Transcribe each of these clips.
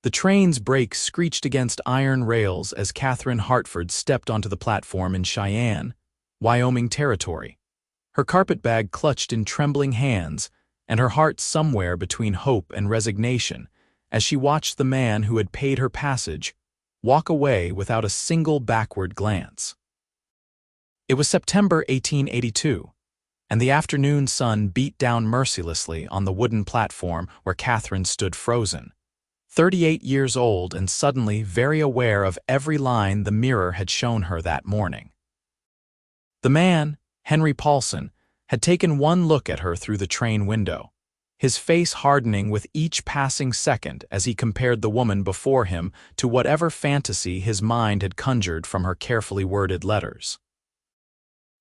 The train's brakes screeched against iron rails as Catherine Hartford stepped onto the platform in Cheyenne, Wyoming territory. Her carpetbag clutched in trembling hands, and her heart somewhere between hope and resignation as she watched the man who had paid her passage walk away without a single backward glance. It was September 1882, and the afternoon sun beat down mercilessly on the wooden platform where Catherine stood frozen. 38 years old and suddenly very aware of every line the mirror had shown her that morning. The man, Henry Paulson, had taken one look at her through the train window, his face hardening with each passing second as he compared the woman before him to whatever fantasy his mind had conjured from her carefully worded letters.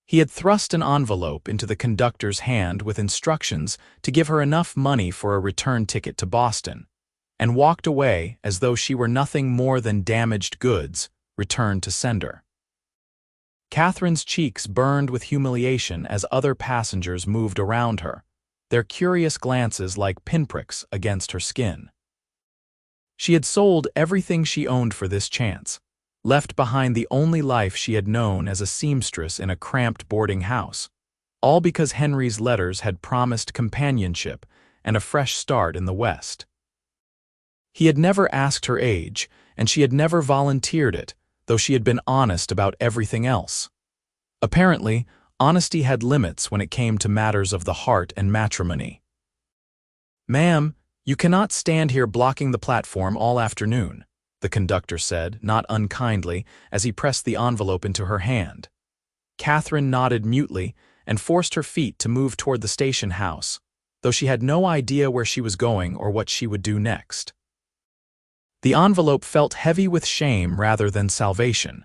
He had thrust an envelope into the conductor's hand with instructions to give her enough money for a return ticket to Boston, and walked away as though she were nothing more than damaged goods, returned to sender. Catherine's cheeks burned with humiliation as other passengers moved around her, their curious glances like pinpricks against her skin. She had sold everything she owned for this chance, left behind the only life she had known as a seamstress in a cramped boarding house, all because Henry's letters had promised companionship and a fresh start in the West. He had never asked her age, and she had never volunteered it, though she had been honest about everything else. Apparently, honesty had limits when it came to matters of the heart and matrimony. "Ma'am, you cannot stand here blocking the platform all afternoon," the conductor said, not unkindly, as he pressed the envelope into her hand. Catherine nodded mutely and forced her feet to move toward the station house, though she had no idea where she was going or what she would do next. The envelope felt heavy with shame rather than salvation.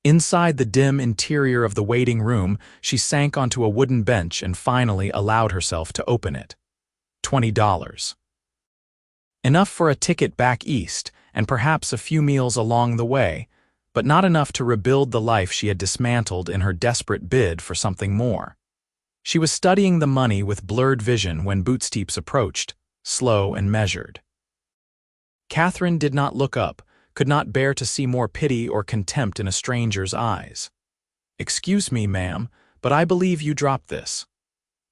Inside the dim interior of the waiting room, she sank onto a wooden bench and finally allowed herself to open it. $20. Enough for a ticket back east and perhaps a few meals along the way, but not enough to rebuild the life she had dismantled in her desperate bid for something more. She was studying the money with blurred vision when Bootsteeps approached, slow and measured. Catherine did not look up, could not bear to see more pity or contempt in a stranger's eyes. "Excuse me, ma'am, but I believe you dropped this."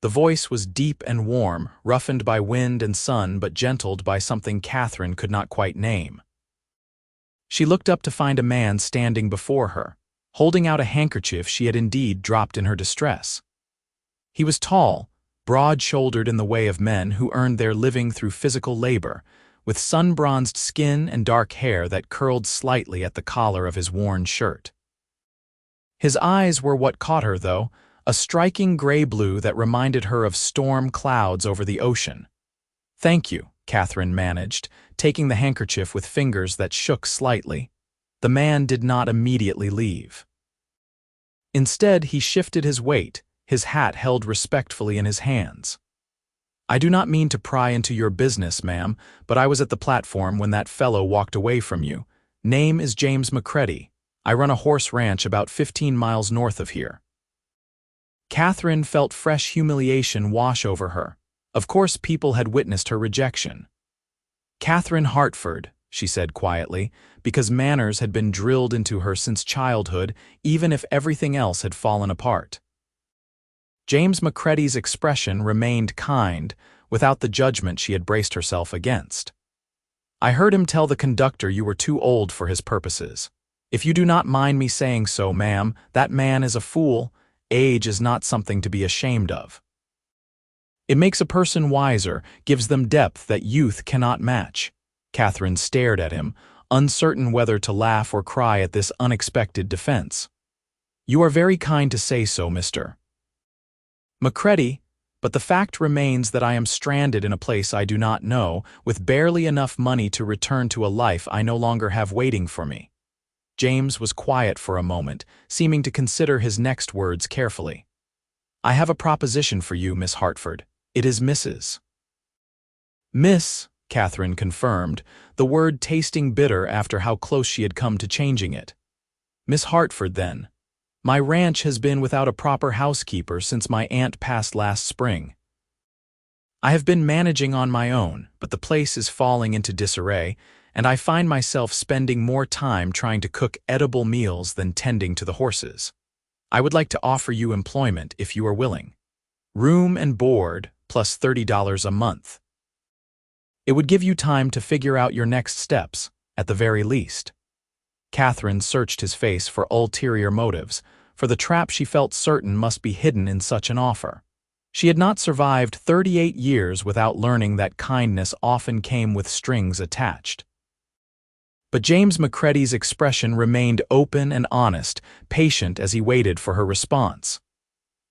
The voice was deep and warm, roughened by wind and sun but gentled by something Catherine could not quite name. She looked up to find a man standing before her, holding out a handkerchief she had indeed dropped in her distress. He was tall, broad-shouldered in the way of men who earned their living through physical labor, with sun-bronzed skin and dark hair that curled slightly at the collar of his worn shirt. His eyes were what caught her, though, a striking gray-blue that reminded her of storm clouds over the ocean. "Thank you," Catherine managed, taking the handkerchief with fingers that shook slightly. The man did not immediately leave. Instead, he shifted his weight, his hat held respectfully in his hands. "I do not mean to pry into your business, ma'am, but I was at the platform when that fellow walked away from you. Name is James McCready. I run a horse ranch about 15 miles north of here." Catherine felt fresh humiliation wash over her. Of course people had witnessed her rejection. "Catherine Hartford," she said quietly, because manners had been drilled into her since childhood, even if everything else had fallen apart. James McCready's expression remained kind, without the judgment she had braced herself against. "I heard him tell the conductor you were too old for his purposes. If you do not mind me saying so, ma'am, that man is a fool. Age is not something to be ashamed of. It makes a person wiser, gives them depth that youth cannot match." Catherine stared at him, uncertain whether to laugh or cry at this unexpected defense. "You are very kind to say so, Mr. McCready, but the fact remains that I am stranded in a place I do not know, with barely enough money to return to a life I no longer have waiting for me." James was quiet for a moment, seeming to consider his next words carefully. "I have a proposition for you, Miss Hartford. It is Mrs. "Miss," Catherine confirmed, the word tasting bitter after how close she had come to changing it. "Miss Hartford, then. My ranch has been without a proper housekeeper since my aunt passed last spring. I have been managing on my own, but the place is falling into disarray, and I find myself spending more time trying to cook edible meals than tending to the horses. I would like to offer you employment if you are willing. Room and board, plus $30 a month. It would give you time to figure out your next steps, at the very least. Catherine searched his face for ulterior motives, for the trap she felt certain must be hidden in such an offer. She had not survived 38 years without learning that kindness often came with strings attached. But James McCready's expression remained open and honest, patient as he waited for her response.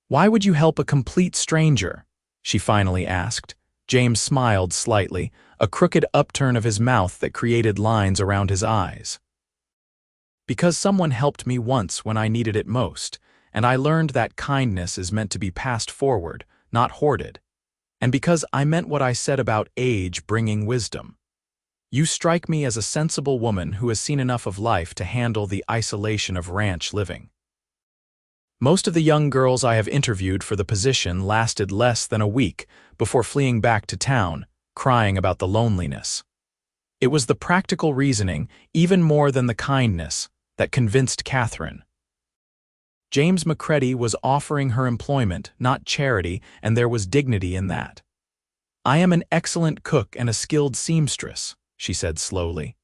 "Why would you help a complete stranger?" she finally asked. James smiled slightly, a crooked upturn of his mouth that created lines around his eyes. "Because someone helped me once when I needed it most, and I learned that kindness is meant to be passed forward, not hoarded. And because I meant what I said about age bringing wisdom. You strike me as a sensible woman who has seen enough of life to handle the isolation of ranch living. Most of the young girls I have interviewed for the position lasted less than a week before fleeing back to town, crying about the loneliness. It was the practical reasoning, even more than the kindness, that convinced Catherine. James McCready was offering her employment, not charity, and there was dignity in that. "I am an excellent cook and a skilled seamstress," she said slowly.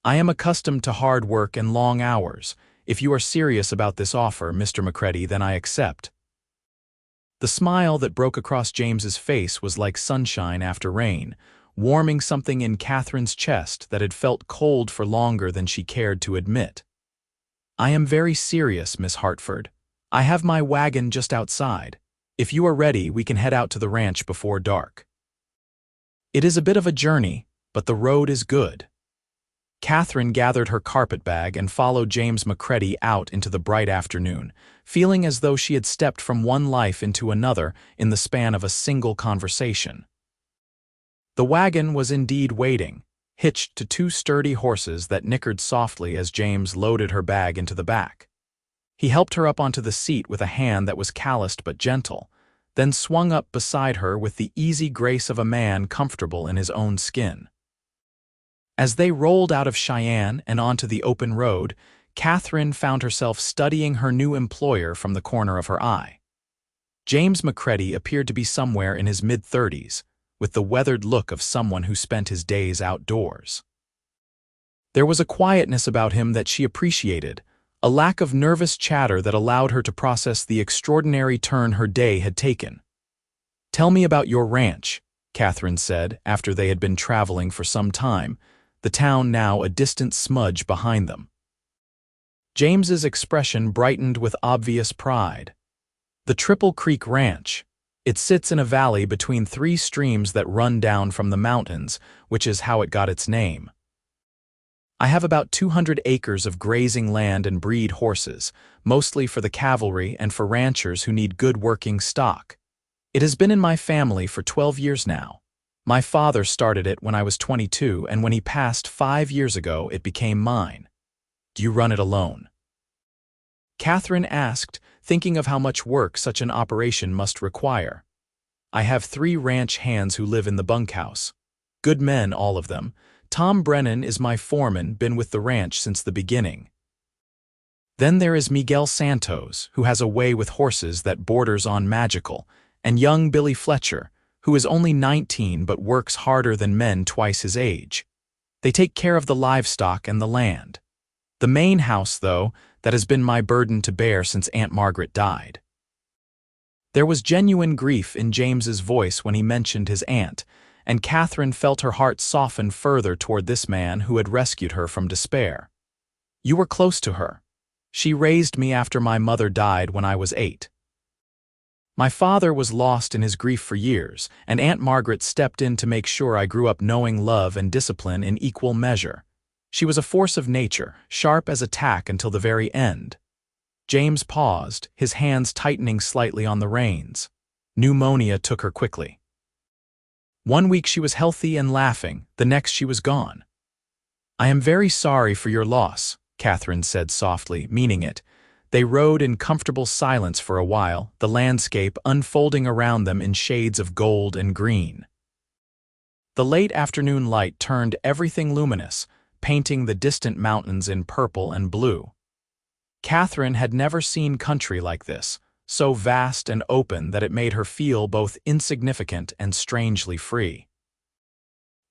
"I am accustomed to hard work and long hours. If you are serious about this offer, Mr. McCready, then I accept." The smile that broke across James's face was like sunshine after rain, warming something in Catherine's chest that had felt cold for longer than she cared to admit. "I am very serious, Miss Hartford. I have my wagon just outside. If you are ready, we can head out to the ranch before dark. It is a bit of a journey, but the road is good." Catherine gathered her carpetbag and followed James McCready out into the bright afternoon, feeling as though she had stepped from one life into another in the span of a single conversation. The wagon was indeed waiting, hitched to two sturdy horses that nickered softly as James loaded her bag into the back. He helped her up onto the seat with a hand that was calloused but gentle, then swung up beside her with the easy grace of a man comfortable in his own skin. As they rolled out of Cheyenne and onto the open road, Catherine found herself studying her new employer from the corner of her eye. James McCready appeared to be somewhere in his mid-30s, with the weathered look of someone who spent his days outdoors. There was a quietness about him that she appreciated, a lack of nervous chatter that allowed her to process the extraordinary turn her day had taken. "Tell me about your ranch," Catherine said after they had been traveling for some time, the town now a distant smudge behind them. James's expression brightened with obvious pride. "The Triple Creek Ranch. It sits in a valley between three streams that run down from the mountains, which is how it got its name. I have about 200 acres of grazing land and breed horses, mostly for the cavalry and for ranchers who need good working stock. It has been in my family for 12 years now. My father started it when I was 22, and when he passed 5 years ago, it became mine. Do you run it alone?" Catherine asked, thinking of how much work such an operation must require. "I have 3 ranch hands who live in the bunkhouse. Good men, all of them. Tom Brennan is my foreman, been with the ranch since the beginning. Then there is Miguel Santos, who has a way with horses that borders on magical, and young Billy Fletcher, who is only 19 but works harder than men twice his age. They take care of the livestock and the land. The main house, though, that has been my burden to bear since Aunt Margaret died." There was genuine grief in James's voice when he mentioned his aunt, and Catherine felt her heart soften further toward this man who had rescued her from despair. "You were close to her. She raised me after my mother died when I was 8. My father was lost in his grief for years, and Aunt Margaret stepped in to make sure I grew up knowing love and discipline in equal measure. She was a force of nature, sharp as a tack until the very end." James paused, his hands tightening slightly on the reins. Pneumonia took her quickly. One week she was healthy and laughing, the next she was gone. "I am very sorry for your loss," Catherine said softly, meaning it. They rode in comfortable silence for a while, the landscape unfolding around them in shades of gold and green. The late afternoon light turned everything luminous, painting the distant mountains in purple and blue. Catherine had never seen country like this, so vast and open that it made her feel both insignificant and strangely free.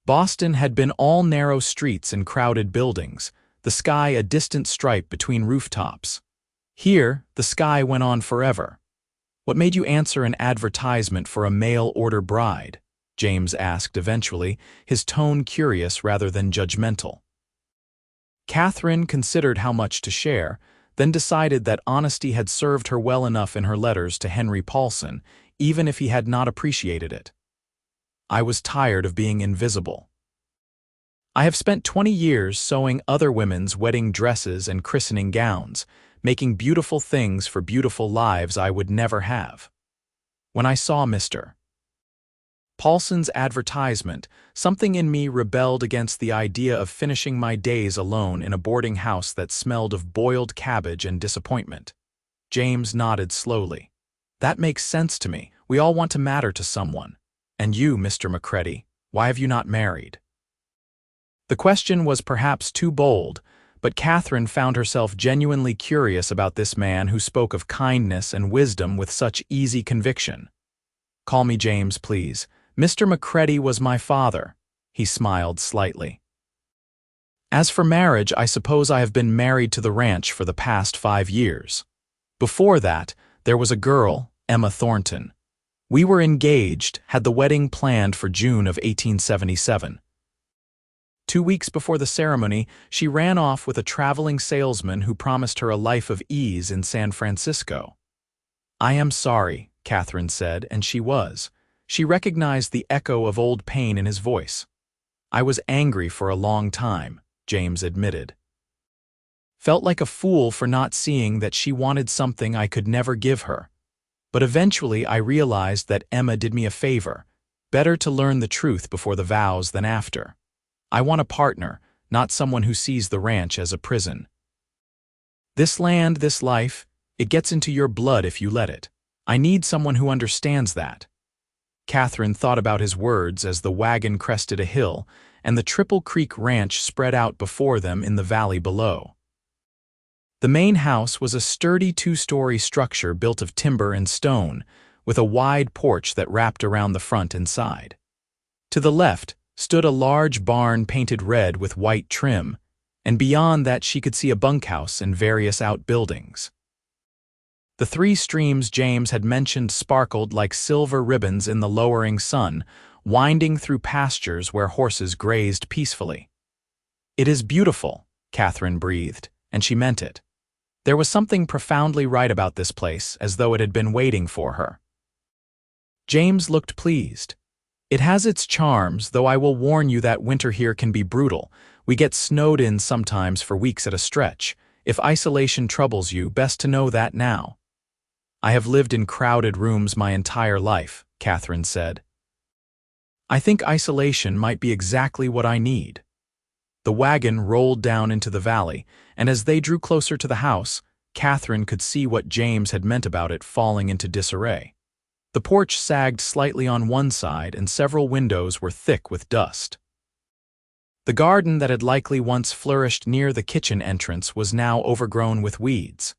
Boston had been all narrow streets and crowded buildings, the sky a distant stripe between rooftops. Here, the sky went on forever. "What made you answer an advertisement for a mail-order bride?" James asked eventually, his tone curious rather than judgmental. Catherine considered how much to share, then decided that honesty had served her well enough in her letters to Henry Paulson, even if he had not appreciated it. "I was tired of being invisible. I have spent 20 years sewing other women's wedding dresses and christening gowns, making beautiful things for beautiful lives I would never have. When I saw Mr. Paulson's advertisement, something in me rebelled against the idea of finishing my days alone in a boarding house that smelled of boiled cabbage and disappointment." James nodded slowly. "That makes sense to me. We all want to matter to someone. And you, Mr. Macready, why have you not married?" The question was perhaps too bold, but Catherine found herself genuinely curious about this man who spoke of kindness and wisdom with such easy conviction. "Call me James, please. Mr. Macready was my father." He smiled slightly. "As for marriage, I suppose I have been married to the ranch for the past 5 years. Before that, there was a girl, Emma Thornton. We were engaged, had the wedding planned for June of 1877. 2 weeks before the ceremony, she ran off with a traveling salesman who promised her a life of ease in San Francisco." "I am sorry," Catherine said, and she was. She recognized the echo of old pain in his voice. "I was angry for a long time," James admitted. "Felt like a fool for not seeing that she wanted something I could never give her. But eventually I realized that Emma did me a favor. Better to learn the truth before the vows than after. I want a partner, not someone who sees the ranch as a prison. This land, this life, it gets into your blood if you let it. I need someone who understands that." Catherine thought about his words as the wagon crested a hill, and the Triple Creek Ranch spread out before them in the valley below. The main house was a sturdy 2-story structure built of timber and stone, with a wide porch that wrapped around the front and side. To the left stood a large barn painted red with white trim, and beyond that she could see a bunkhouse and various outbuildings. The 3 streams James had mentioned sparkled like silver ribbons in the lowering sun, winding through pastures where horses grazed peacefully. "It is beautiful," Catherine breathed, and she meant it. There was something profoundly right about this place, as though it had been waiting for her. James looked pleased. "It has its charms, though I will warn you that winter here can be brutal. We get snowed in sometimes for weeks at a stretch. If isolation troubles you, best to know that now." "I have lived in crowded rooms my entire life," Catherine said. "I think isolation might be exactly what I need." The wagon rolled down into the valley, and as they drew closer to the house, Catherine could see what James had meant about it falling into disarray. The porch sagged slightly on one side, and several windows were thick with dust. The garden that had likely once flourished near the kitchen entrance was now overgrown with weeds.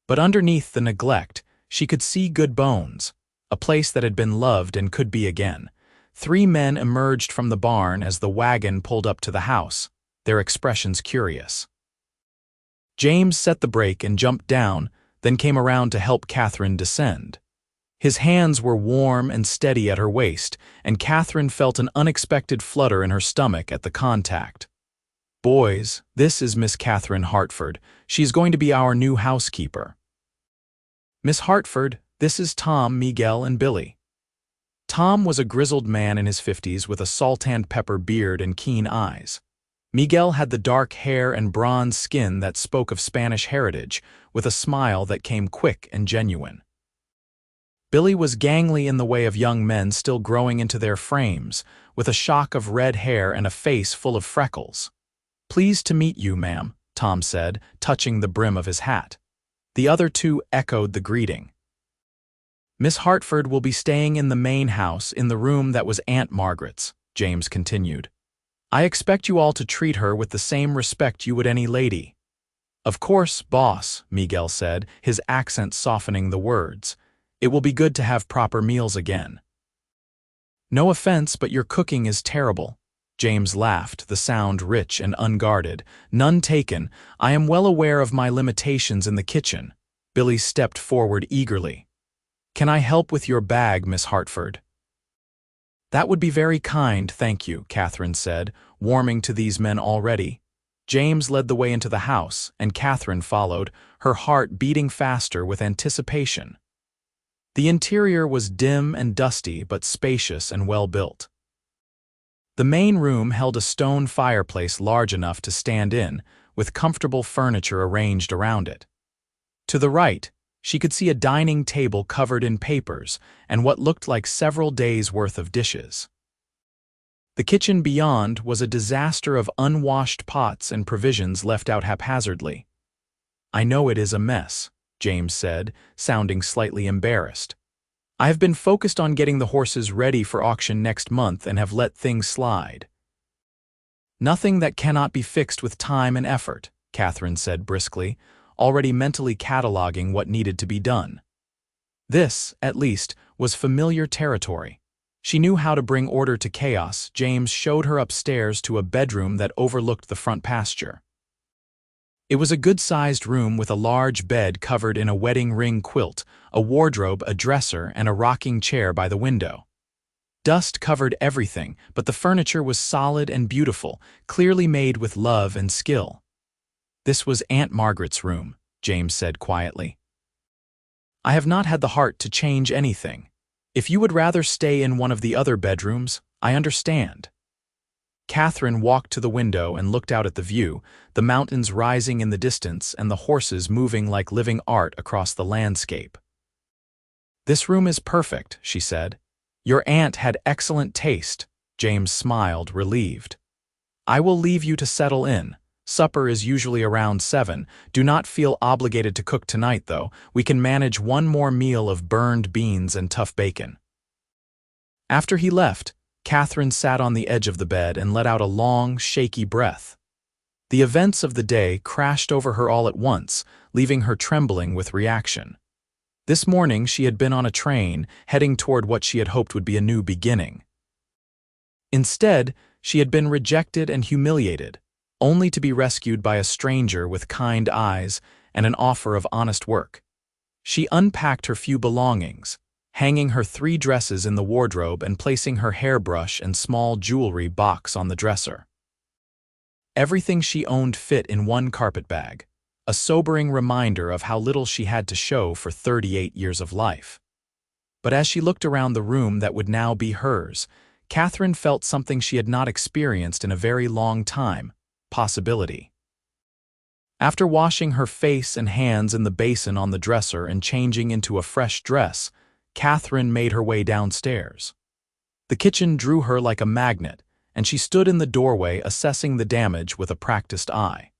But underneath the neglect, she could see good bones, a place that had been loved and could be again. 3 men emerged from the barn as the wagon pulled up to the house, their expressions curious. James set the brake and jumped down, then came around to help Catherine descend. His hands were warm and steady at her waist, and Catherine felt an unexpected flutter in her stomach at the contact. "Boys, this is Miss Catherine Hartford. She's going to be our new housekeeper. Miss Hartford, this is Tom, Miguel, and Billy." Tom was a grizzled man in his 50s with a salt-and-pepper beard and keen eyes. Miguel had the dark hair and bronze skin that spoke of Spanish heritage, with a smile that came quick and genuine. Billy was gangly in the way of young men still growing into their frames, with a shock of red hair and a face full of freckles. "Pleased to meet you, ma'am," Tom said, touching the brim of his hat. The other 2 echoed the greeting. "Miss Hartford will be staying in the main house in the room that was Aunt Margaret's," James continued. I expect you all to treat her with the same respect you would any lady." "Of course, boss," Miguel said, his accent softening the words. "It will be good to have proper meals again." "No offense, but your cooking is terrible." James laughed, the sound rich and unguarded. "None taken. I am well aware of my limitations in the kitchen." Billy stepped forward eagerly. "Can I help with your bag, Miss Hartford?" "That would be very kind, thank you," Catherine said, warming to these men already. James led the way into the house, and Catherine followed, her heart beating faster with anticipation. The interior was dim and dusty but spacious and well-built. The main room held a stone fireplace large enough to stand in, with comfortable furniture arranged around it. To the right, she could see a dining table covered in papers and what looked like several days' worth of dishes. The kitchen beyond was a disaster of unwashed pots and provisions left out haphazardly. "I know it is a mess," James said, sounding slightly embarrassed. "I have been focused on getting the horses ready for auction next month and have let things slide." "Nothing that cannot be fixed with time and effort," Catherine said briskly, already mentally cataloging what needed to be done. This, at least, was familiar territory. She knew how to bring order to chaos. James showed her upstairs to a bedroom that overlooked the front pasture. It was a good-sized room with a large bed covered in a wedding ring quilt, a wardrobe, a dresser, and a rocking chair by the window. Dust covered everything, but the furniture was solid and beautiful, clearly made with love and skill. "This was Aunt Margaret's room," James said quietly. "I have not had the heart to change anything. If you would rather stay in one of the other bedrooms, I understand." Catherine walked to the window and looked out at the view, the mountains rising in the distance and the horses moving like living art across the landscape. "This room is perfect," she said. "Your aunt had excellent taste." James smiled, relieved. "I will leave you to settle in. Supper is usually around 7. Do not feel obligated to cook tonight, though. We can manage one more meal of burned beans and tough bacon." After he left, Catherine sat on the edge of the bed and let out a long, shaky breath. The events of the day crashed over her all at once, leaving her trembling with reaction. This morning she had been on a train, heading toward what she had hoped would be a new beginning. Instead, she had been rejected and humiliated, only to be rescued by a stranger with kind eyes and an offer of honest work. She unpacked her few belongings, hanging her 3 dresses in the wardrobe and placing her hairbrush and small jewelry box on the dresser. Everything she owned fit in one carpet bag, a sobering reminder of how little she had to show for 38 years of life. But as she looked around the room that would now be hers, Catherine felt something she had not experienced in a very long time: possibility. After washing her face and hands in the basin on the dresser and changing into a fresh dress, Catherine made her way downstairs. The kitchen drew her like a magnet, and she stood in the doorway assessing the damage with a practiced eye.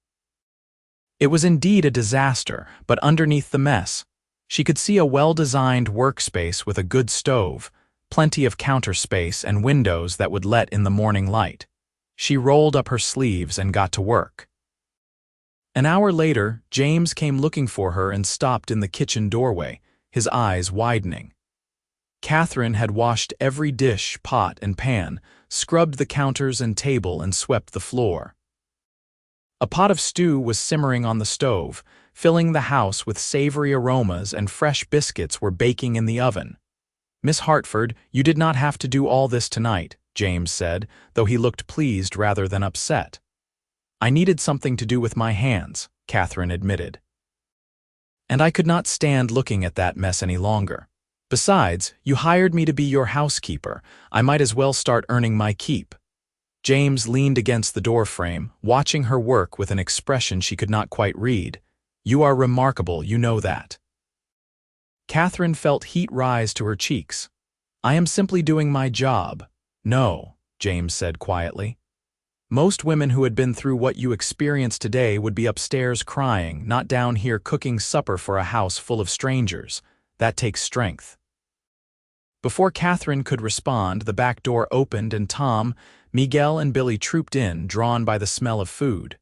It was indeed a disaster, but underneath the mess, she could see a well-designed workspace with a good stove, plenty of counter space, and windows that would let in the morning light. She rolled up her sleeves and got to work. An hour later, James came looking for her and stopped in the kitchen doorway, his eyes widening. Catherine had washed every dish, pot, and pan, scrubbed the counters and table, and swept the floor. A pot of stew was simmering on the stove, filling the house with savory aromas, and fresh biscuits were baking in the oven. "Miss Hartford, you did not have to do all this tonight," James said, though he looked pleased rather than upset. "I needed something to do with my hands," Catherine admitted. "And I could not stand looking at that mess any longer. Besides, you hired me to be your housekeeper. I might as well start earning my keep." James leaned against the doorframe, watching her work with an expression she could not quite read. "You are remarkable, you know that." Catherine felt heat rise to her cheeks. "I am simply doing my job." "No," James said quietly. "Most women who had been through what you experienced today would be upstairs crying, not down here cooking supper for a house full of strangers. That takes strength." Before Catherine could respond, the back door opened and Tom, Miguel and Billy trooped in, drawn by the smell of food.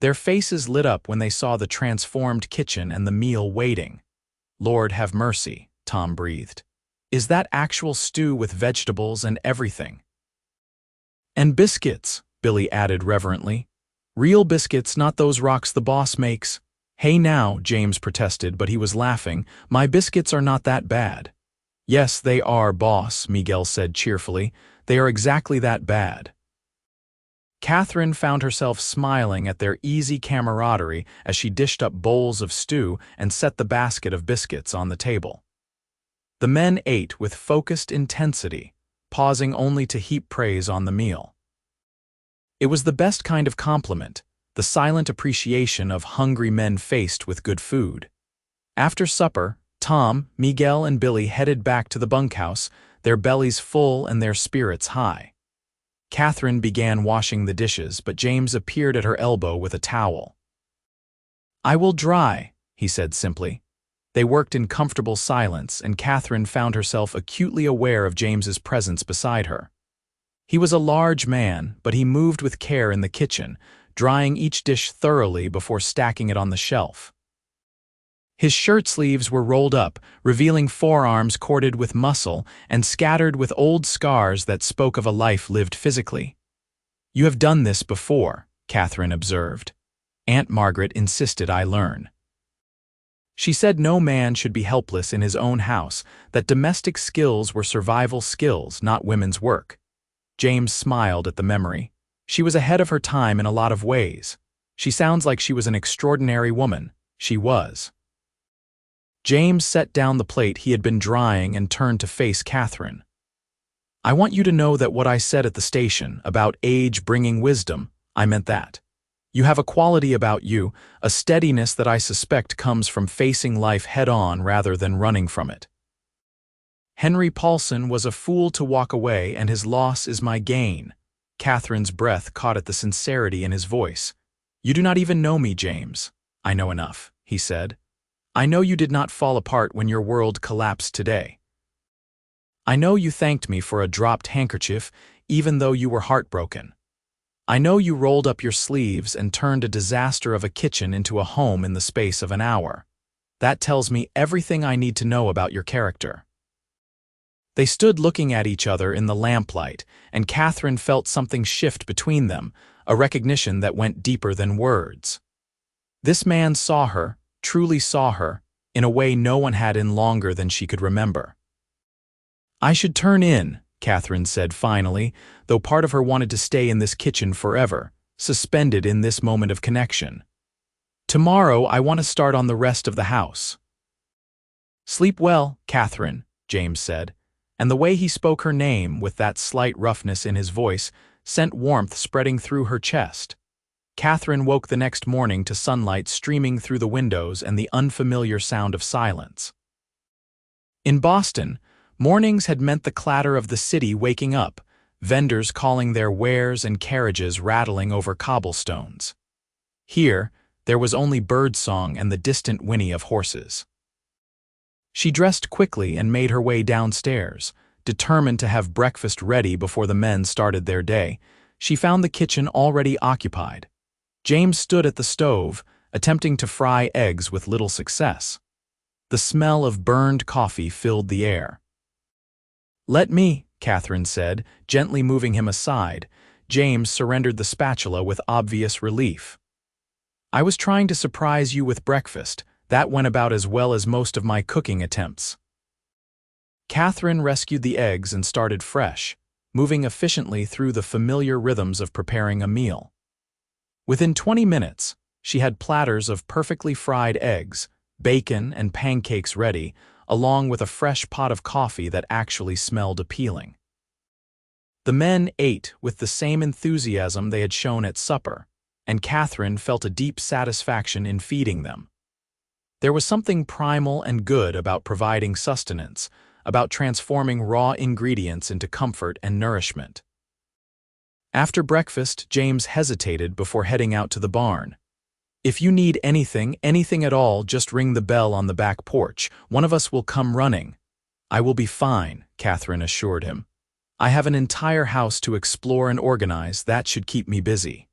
Their faces lit up when they saw the transformed kitchen and the meal waiting. "Lord have mercy," Tom breathed. "Is that actual stew with vegetables and everything?" "And biscuits," Billy added reverently. "Real biscuits, not those rocks the boss makes." "Hey now," James protested, but he was laughing. "My biscuits are not that bad." "Yes, they are, boss," Miguel said cheerfully. "They are exactly that bad." Catherine found herself smiling at their easy camaraderie as she dished up bowls of stew and set the basket of biscuits on the table. The men ate with focused intensity, pausing only to heap praise on the meal. It was the best kind of compliment, the silent appreciation of hungry men faced with good food. After supper, Tom, Miguel, and Billy headed back to the bunkhouse, their bellies full and their spirits high. Catherine began washing the dishes, but James appeared at her elbow with a towel. "I will dry," he said simply. They worked in comfortable silence, and Catherine found herself acutely aware of James's presence beside her. He was a large man, but he moved with care in the kitchen, drying each dish thoroughly before stacking it on the shelf. His shirt sleeves were rolled up, revealing forearms corded with muscle and scattered with old scars that spoke of a life lived physically. "You have done this before," Catherine observed. "Aunt Margaret insisted I learn." She said no man should be helpless in his own house, that domestic skills were survival skills, not women's work. James smiled at the memory. She was ahead of her time in a lot of ways. "She sounds like she was an extraordinary woman." She was. James set down the plate he had been drying and turned to face Catherine. "I want you to know that what I said at the station, about age bringing wisdom, I meant that. You have a quality about you, a steadiness that I suspect comes from facing life head-on rather than running from it. Henry Paulson was a fool to walk away, and his loss is my gain." Catherine's breath caught at the sincerity in his voice. "You do not even know me, James." "I know enough," he said. "I know you did not fall apart when your world collapsed today. I know you thanked me for a dropped handkerchief, even though you were heartbroken. I know you rolled up your sleeves and turned a disaster of a kitchen into a home in the space of an hour. That tells me everything I need to know about your character." They stood looking at each other in the lamplight, and Catherine felt something shift between them, a recognition that went deeper than words. This man saw her, truly saw her, in a way no one had in longer than she could remember. "I should turn in," Catherine said finally, though part of her wanted to stay in this kitchen forever, suspended in this moment of connection. "Tomorrow I want to start on the rest of the house." "Sleep well, Catherine," James said, and the way he spoke her name with that slight roughness in his voice sent warmth spreading through her chest. Catherine woke the next morning to sunlight streaming through the windows and the unfamiliar sound of silence. In Boston, mornings had meant the clatter of the city waking up, vendors calling their wares and carriages rattling over cobblestones. Here, there was only birdsong and the distant whinny of horses. She dressed quickly and made her way downstairs, determined to have breakfast ready before the men started their day. She found the kitchen already occupied. James stood at the stove, attempting to fry eggs with little success. The smell of burned coffee filled the air. "Let me," Catherine said, gently moving him aside. James surrendered the spatula with obvious relief. "I was trying to surprise you with breakfast. That went about as well as most of my cooking attempts." Catherine rescued the eggs and started fresh, moving efficiently through the familiar rhythms of preparing a meal. Within 20 minutes, she had platters of perfectly fried eggs, bacon, and pancakes ready, along with a fresh pot of coffee that actually smelled appealing. The men ate with the same enthusiasm they had shown at supper, and Catherine felt a deep satisfaction in feeding them. There was something primal and good about providing sustenance, about transforming raw ingredients into comfort and nourishment. After breakfast, James hesitated before heading out to the barn. "If you need anything at all, just ring the bell on the back porch. One of us will come running." "I will be fine," Catherine assured him. I have an entire house to explore and organize. That should keep me busy.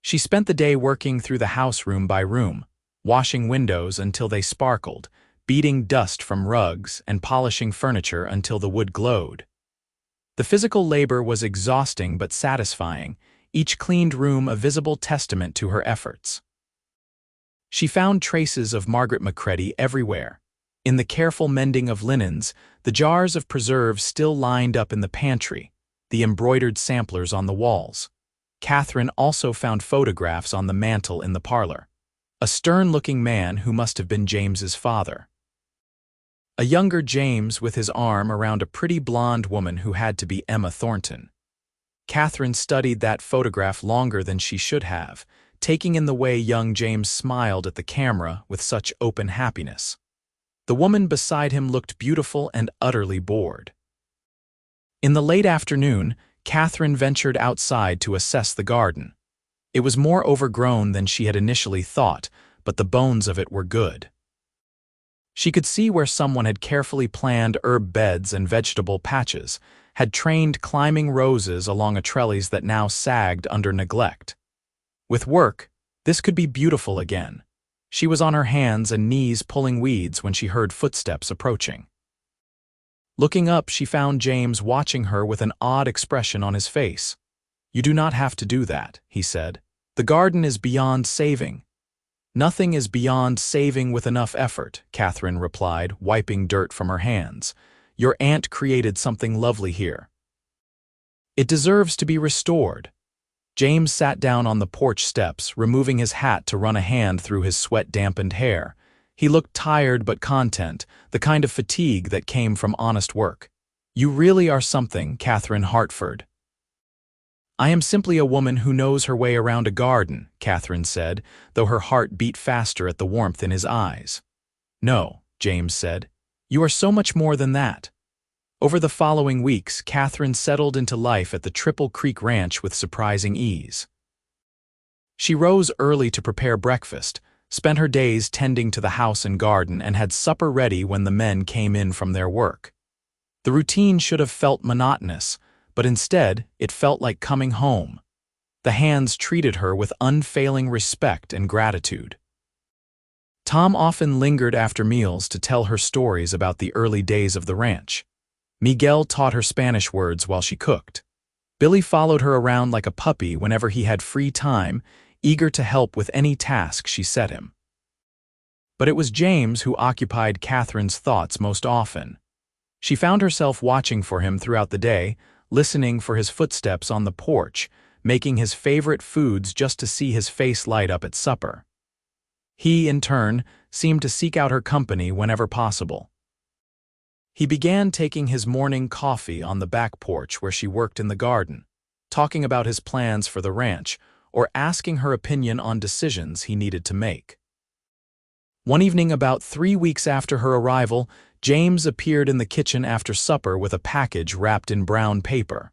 She spent the day working through the house room by room, washing windows until they sparkled, beating dust from rugs, and polishing furniture until the wood glowed. The physical labor was exhausting but satisfying, each cleaned room a visible testament to her efforts. She found traces of Margaret Macready everywhere. In the careful mending of linens, the jars of preserves still lined up in the pantry, the embroidered samplers on the walls. Catherine also found photographs on the mantel in the parlor. A stern-looking man who must have been James's father. A younger James with his arm around a pretty blonde woman who had to be Emma Thornton. Catherine studied that photograph longer than she should have, taking in the way young James smiled at the camera with such open happiness. The woman beside him looked beautiful and utterly bored. In the late afternoon, Catherine ventured outside to assess the garden. It was more overgrown than she had initially thought, but the bones of it were good. She could see where someone had carefully planned herb beds and vegetable patches, had trained climbing roses along a trellis that now sagged under neglect. With work, this could be beautiful again. She was on her hands and knees pulling weeds when she heard footsteps approaching. Looking up, she found James watching her with an odd expression on his face. "You do not have to do that," he said. "The garden is beyond saving." "Nothing is beyond saving with enough effort," Catherine replied, wiping dirt from her hands. "Your aunt created something lovely here. It deserves to be restored." James sat down on the porch steps, removing his hat to run a hand through his sweat-dampened hair. He looked tired but content, the kind of fatigue that came from honest work. "You really are something, Catherine Hartford." "I am simply a woman who knows her way around a garden," Catherine said, though her heart beat faster at the warmth in his eyes. "No," James said. "You are so much more than that." Over the following weeks, Catherine settled into life at the Triple Creek Ranch with surprising ease. She rose early to prepare breakfast, spent her days tending to the house and garden, and had supper ready when the men came in from their work. The routine should have felt monotonous, but instead it felt like coming home. The hands treated her with unfailing respect and gratitude. Tom often lingered after meals to tell her stories about the early days of the ranch. Miguel taught her Spanish words while she cooked. Billy followed her around like a puppy whenever he had free time, eager to help with any task she set him. But it was James who occupied Catherine's thoughts most often. She found herself watching for him throughout the day, listening for his footsteps on the porch, making his favorite foods just to see his face light up at supper. He, in turn, seemed to seek out her company whenever possible. He began taking his morning coffee on the back porch where she worked in the garden, talking about his plans for the ranch, or asking her opinion on decisions he needed to make. One evening about 3 weeks after her arrival, James appeared in the kitchen after supper with a package wrapped in brown paper.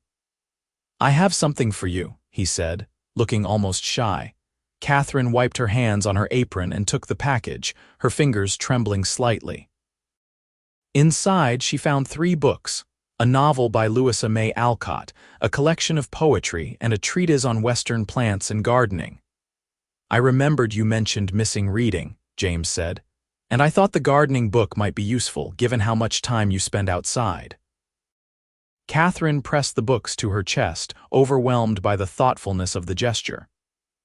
"I have something for you," he said, looking almost shy. Catherine wiped her hands on her apron and took the package, her fingers trembling slightly. Inside, she found 3 books, a novel by Louisa May Alcott, a collection of poetry, and a treatise on Western plants and gardening. "I remembered you mentioned missing reading," James said, "and I thought the gardening book might be useful given how much time you spend outside." Catherine pressed the books to her chest, overwhelmed by the thoughtfulness of the gesture.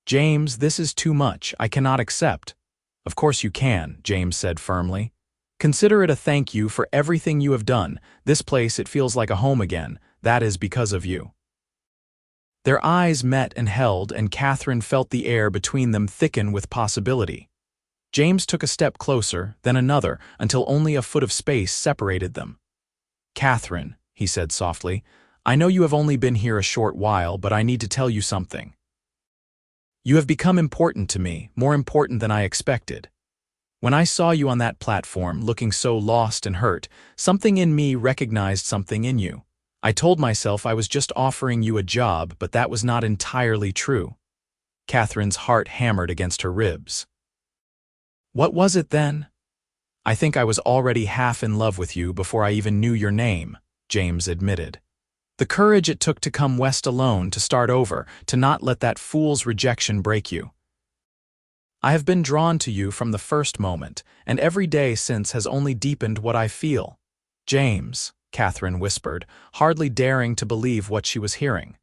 "James, this is too much. I cannot accept." "Of course you can," James said firmly. "Consider it a thank you for everything you have done. This place, it feels like a home again. That is because of you." Their eyes met and held, and Catherine felt the air between them thicken with possibility. James took a step closer, then another, until only a foot of space separated them. "Catherine," he said softly, "I know you have only been here a short while, but I need to tell you something. You have become important to me, more important than I expected. When I saw you on that platform, looking so lost and hurt, something in me recognized something in you. I told myself I was just offering you a job, but that was not entirely true." Catherine's heart hammered against her ribs. "What was it then?" "I think I was already half in love with you before I even knew your name," James admitted. The courage it took to come west alone, to start over, to not let that fool's rejection break you. I have been drawn to you from the first moment, and every day since has only deepened what I feel. James, Catherine whispered, hardly daring to believe what she was hearing.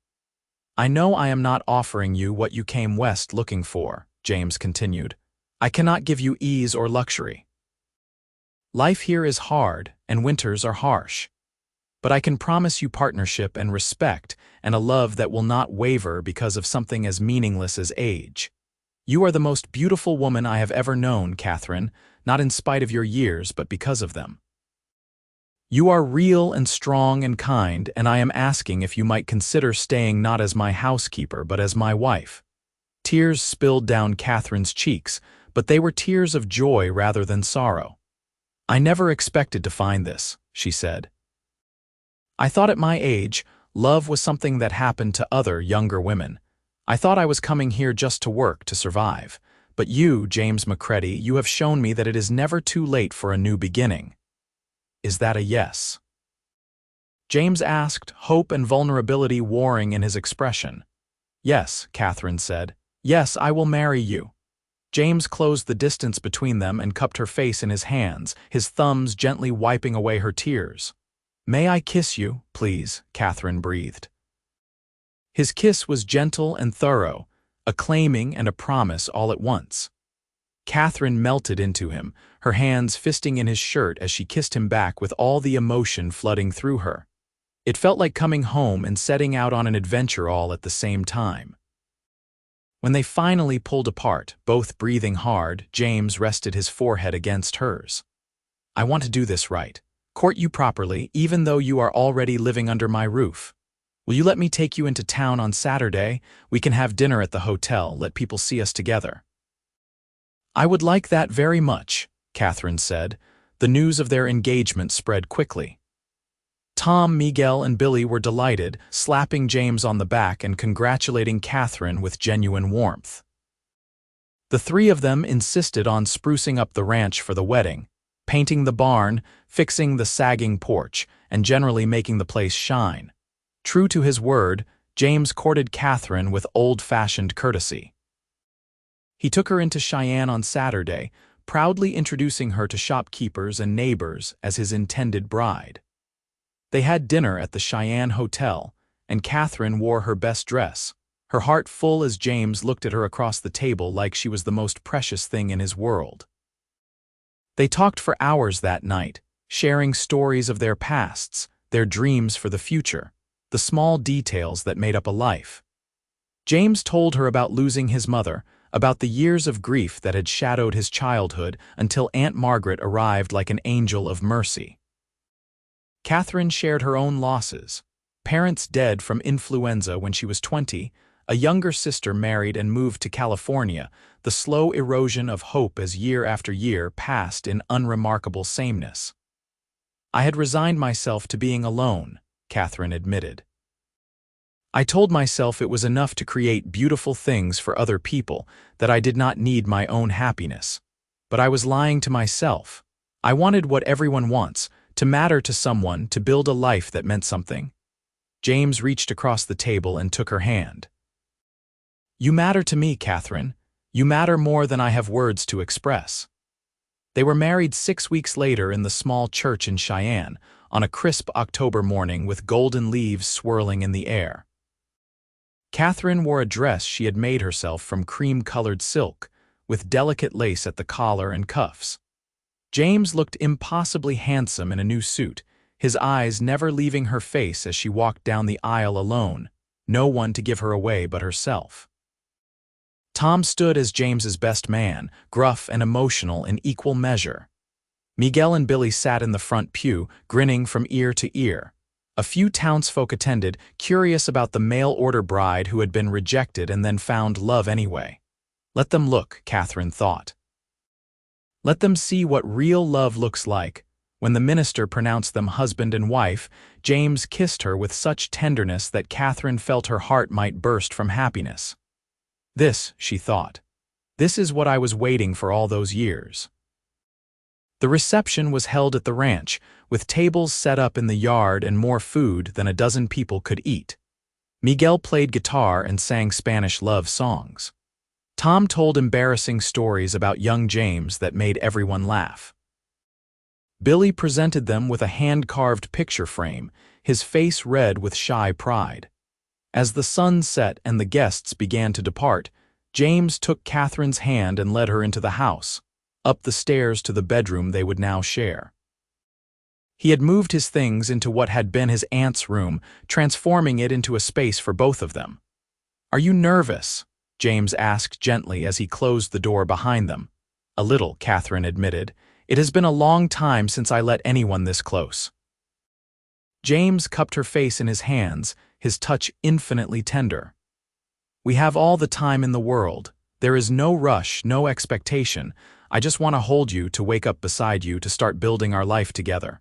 I know I am not offering you what you came west looking for, James continued. I cannot give you ease or luxury. Life here is hard, and winters are harsh. But I can promise you partnership and respect, and a love that will not waver because of something as meaningless as age. You are the most beautiful woman I have ever known, Catherine, not in spite of your years, but because of them. You are real and strong and kind, and I am asking if you might consider staying not as my housekeeper, but as my wife. Tears spilled down Catherine's cheeks, but they were tears of joy rather than sorrow. I never expected to find this, she said. I thought at my age, love was something that happened to other younger women. I thought I was coming here just to work, to survive. But you, James Macready, you have shown me that it is never too late for a new beginning. Is that a yes? James asked, hope and vulnerability warring in his expression. Yes, Catherine said. Yes, I will marry you. James closed the distance between them and cupped her face in his hands, his thumbs gently wiping away her tears. May I kiss you, please, Catherine breathed. His kiss was gentle and thorough, a claiming and a promise all at once. Catherine melted into him, her hands fisting in his shirt as she kissed him back with all the emotion flooding through her. It felt like coming home and setting out on an adventure all at the same time. When they finally pulled apart, both breathing hard, James rested his forehead against hers. I want to do this right. Court you properly, even though you are already living under my roof. Will you let me take you into town on Saturday? We can have dinner at the hotel, let people see us together. I would like that very much, Catherine said. The news of their engagement spread quickly. Tom, Miguel, and Billy were delighted, slapping James on the back and congratulating Catherine with genuine warmth. The three of them insisted on sprucing up the ranch for the wedding, painting the barn, fixing the sagging porch, and generally making the place shine. True to his word, James courted Catherine with old-fashioned courtesy. He took her into Cheyenne on Saturday, proudly introducing her to shopkeepers and neighbors as his intended bride. They had dinner at the Cheyenne Hotel, and Catherine wore her best dress, her heart full as James looked at her across the table like she was the most precious thing in his world. They talked for hours that night, sharing stories of their pasts, their dreams for the future, the small details that made up a life. James told her about losing his mother, about the years of grief that had shadowed his childhood until Aunt Margaret arrived like an angel of mercy. Catherine shared her own losses. Parents dead from influenza when she was 20, a younger sister married and moved to California, the slow erosion of hope as year after year passed in unremarkable sameness. I had resigned myself to being alone, Catherine admitted. I told myself it was enough to create beautiful things for other people, that I did not need my own happiness. But I was lying to myself. I wanted what everyone wants, to matter to someone, to build a life that meant something. James reached across the table and took her hand. You matter to me, Catherine. You matter more than I have words to express. They were married 6 weeks later in the small church in Cheyenne, on a crisp October morning with golden leaves swirling in the air. Catherine wore a dress she had made herself from cream-colored silk, with delicate lace at the collar and cuffs. James looked impossibly handsome in a new suit, his eyes never leaving her face as she walked down the aisle alone, no one to give her away but herself. Tom stood as James's best man, gruff and emotional in equal measure. Miguel and Billy sat in the front pew, grinning from ear to ear. A few townsfolk attended, curious about the mail-order bride who had been rejected and then found love anyway. Let them look, Catherine thought. Let them see what real love looks like. When the minister pronounced them husband and wife, James kissed her with such tenderness that Catherine felt her heart might burst from happiness. This, she thought, this is what I was waiting for all those years. The reception was held at the ranch, with tables set up in the yard and more food than a dozen people could eat. Miguel played guitar and sang Spanish love songs. Tom told embarrassing stories about young James that made everyone laugh. Billy presented them with a hand-carved picture frame, his face red with shy pride. As the sun set and the guests began to depart, James took Catherine's hand and led her into the house, up the stairs to the bedroom they would now share. He had moved his things into what had been his aunt's room, transforming it into a space for both of them. "Are you nervous?" James asked gently as he closed the door behind them. "A little," Catherine admitted. "It has been a long time since I let anyone this close." James cupped her face in his hands, his touch infinitely tender. "We have all the time in the world. There is no rush, no expectation. I just want to hold you, to wake up beside you, to start building our life together."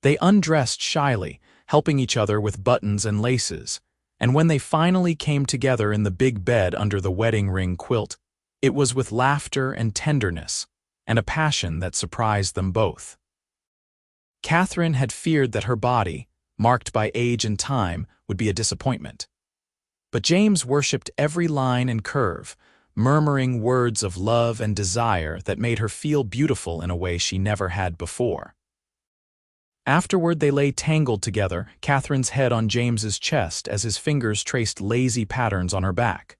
They undressed shyly, helping each other with buttons and laces, and when they finally came together in the big bed under the wedding ring quilt, it was with laughter and tenderness, and a passion that surprised them both. Catherine had feared that her body, marked by age and time, would be a disappointment. But James worshipped every line and curve, murmuring words of love and desire that made her feel beautiful in a way she never had before. Afterward they lay tangled together, Catherine's head on James's chest as his fingers traced lazy patterns on her back.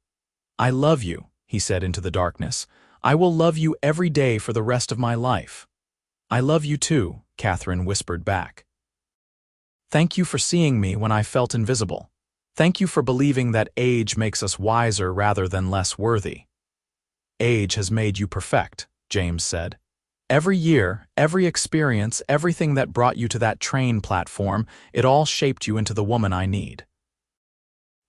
"I love you," he said into the darkness. "I will love you every day for the rest of my life." "I love you too," Catherine whispered back. "Thank you for seeing me when I felt invisible. Thank you for believing that age makes us wiser rather than less worthy." "Age has made you perfect," James said. "Every year, every experience, everything that brought you to that train platform, it all shaped you into the woman I need.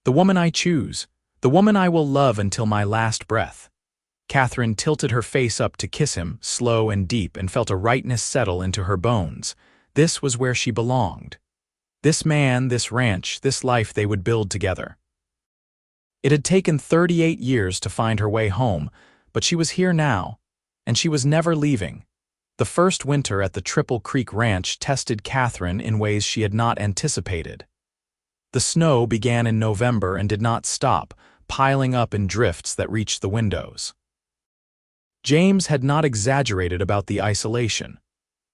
The woman I choose, the woman I will love until my last breath." Catherine tilted her face up to kiss him, slow and deep, and felt a rightness settle into her bones. This was where she belonged. This man, this ranch, this life they would build together. It had taken 38 years to find her way home, but she was here now, and she was never leaving. The first winter at the Triple Creek Ranch tested Catherine in ways she had not anticipated. The snow began in November and did not stop, piling up in drifts that reached the windows. James had not exaggerated about the isolation.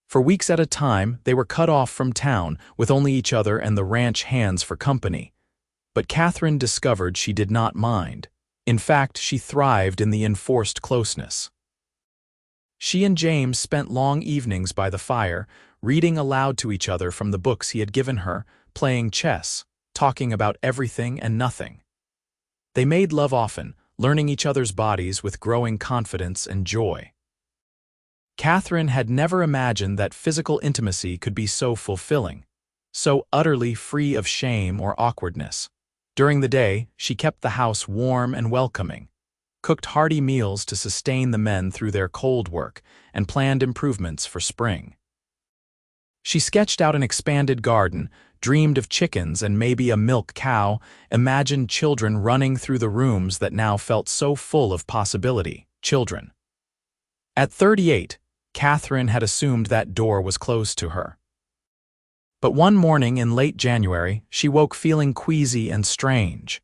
For weeks at a time, they were cut off from town, with only each other and the ranch hands for company. But Catherine discovered she did not mind. In fact, she thrived in the enforced closeness. She and James spent long evenings by the fire, reading aloud to each other from the books he had given her, playing chess, talking about everything and nothing. They made love often, learning each other's bodies with growing confidence and joy. Catherine had never imagined that physical intimacy could be so fulfilling, so utterly free of shame or awkwardness. During the day, she kept the house warm and welcoming, cooked hearty meals to sustain the men through their cold work, and planned improvements for spring. She sketched out an expanded garden, dreamed of chickens and maybe a milk cow, imagined children running through the rooms that now felt so full of possibility, children. At 38, Catherine had assumed that door was closed to her. But one morning in late January, she woke feeling queasy and strange.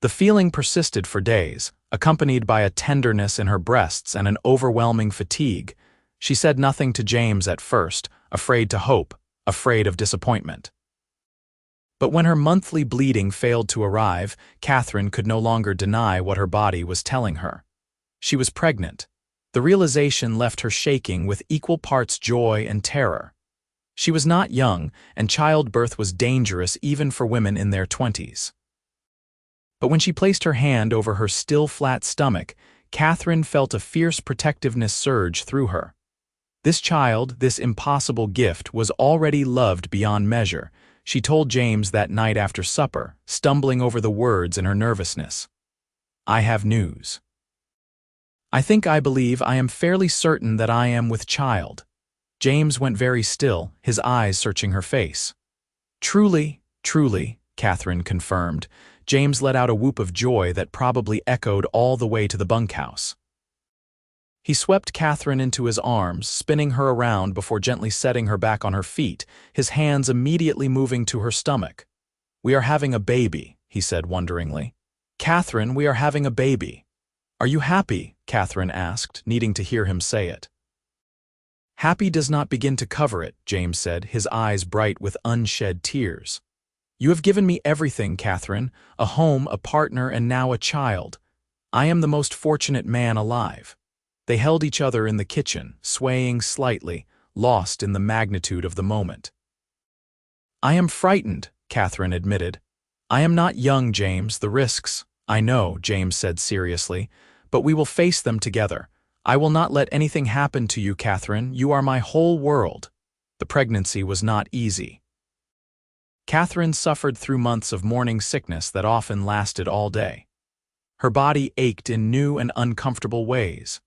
The feeling persisted for days, accompanied by a tenderness in her breasts and an overwhelming fatigue. She said nothing to James at first, afraid to hope, afraid of disappointment. But when her monthly bleeding failed to arrive, Catherine could no longer deny what her body was telling her. She was pregnant. The realization left her shaking with equal parts joy and terror. She was not young, and childbirth was dangerous even for women in their 20s. But when she placed her hand over her still flat stomach, Catherine felt a fierce protectiveness surge through her. This child, this impossible gift, was already loved beyond measure. She told James that night after supper, stumbling over the words in her nervousness. "I have news. I believe I am fairly certain that I am with child." James went very still, his eyes searching her face. "Truly, truly," Catherine confirmed. James let out a whoop of joy that probably echoed all the way to the bunkhouse. He swept Catherine into his arms, spinning her around before gently setting her back on her feet, his hands immediately moving to her stomach. "We are having a baby," he said wonderingly. "Catherine, we are having a baby." "Are you happy?" Catherine asked, needing to hear him say it. "Happy does not begin to cover it," James said, his eyes bright with unshed tears. "You have given me everything, Catherine, a home, a partner, and now a child. I am the most fortunate man alive." They held each other in the kitchen, swaying slightly, lost in the magnitude of the moment. "I am frightened," Catherine admitted. "I am not young, James, the risks." "I know," James said seriously, "but we will face them together. I will not let anything happen to you, Catherine. You are my whole world." The pregnancy was not easy. Catherine suffered through months of morning sickness that often lasted all day. Her body ached in new and uncomfortable ways.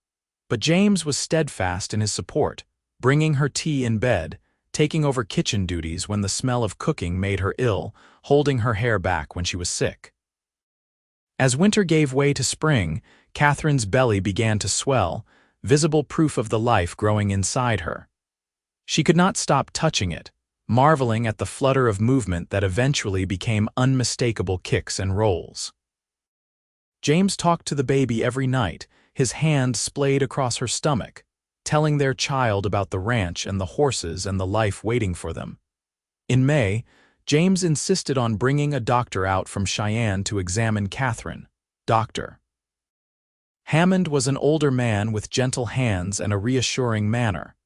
But James was steadfast in his support, bringing her tea in bed, taking over kitchen duties when the smell of cooking made her ill, holding her hair back when she was sick. As winter gave way to spring, Catherine's belly began to swell, visible proof of the life growing inside her. She could not stop touching it, marveling at the flutter of movement that eventually became unmistakable kicks and rolls. James talked to the baby every night, his hand splayed across her stomach, telling their child about the ranch and the horses and the life waiting for them. In May, James insisted on bringing a doctor out from Cheyenne to examine Catherine. Dr. Hammond was an older man with gentle hands and a reassuring manner.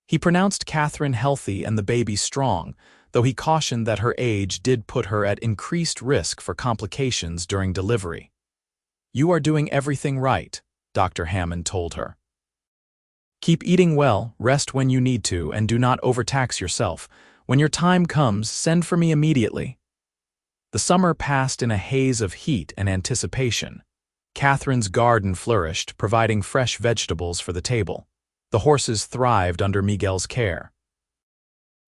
He pronounced Catherine healthy and the baby strong, though he cautioned that her age did put her at increased risk for complications during delivery. "You are doing everything right," Dr. Hammond told her. "Keep eating well, rest when you need to, and do not overtax yourself. When your time comes, send for me immediately." The summer passed in a haze of heat and anticipation. Catherine's garden flourished, providing fresh vegetables for the table. The horses thrived under Miguel's care.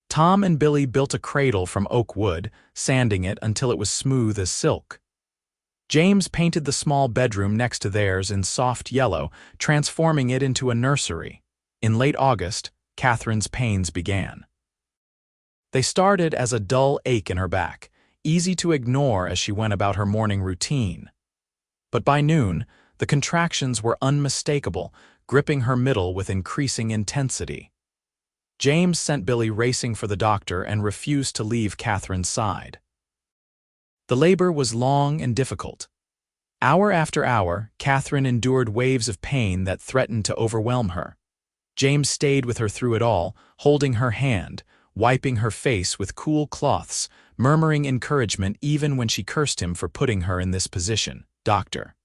Tom and Billy built a cradle from oak wood, sanding it until it was smooth as silk. James painted the small bedroom next to theirs in soft yellow, transforming it into a nursery. In late August, Catherine's pains began. They started as a dull ache in her back, easy to ignore as she went about her morning routine. But by noon, the contractions were unmistakable, gripping her middle with increasing intensity. James sent Billy racing for the doctor and refused to leave Catherine's side. The labor was long and difficult. Hour after hour, Catherine endured waves of pain that threatened to overwhelm her. James stayed with her through it all, holding her hand, wiping her face with cool cloths, murmuring encouragement even when she cursed him for putting her in this position. Dr.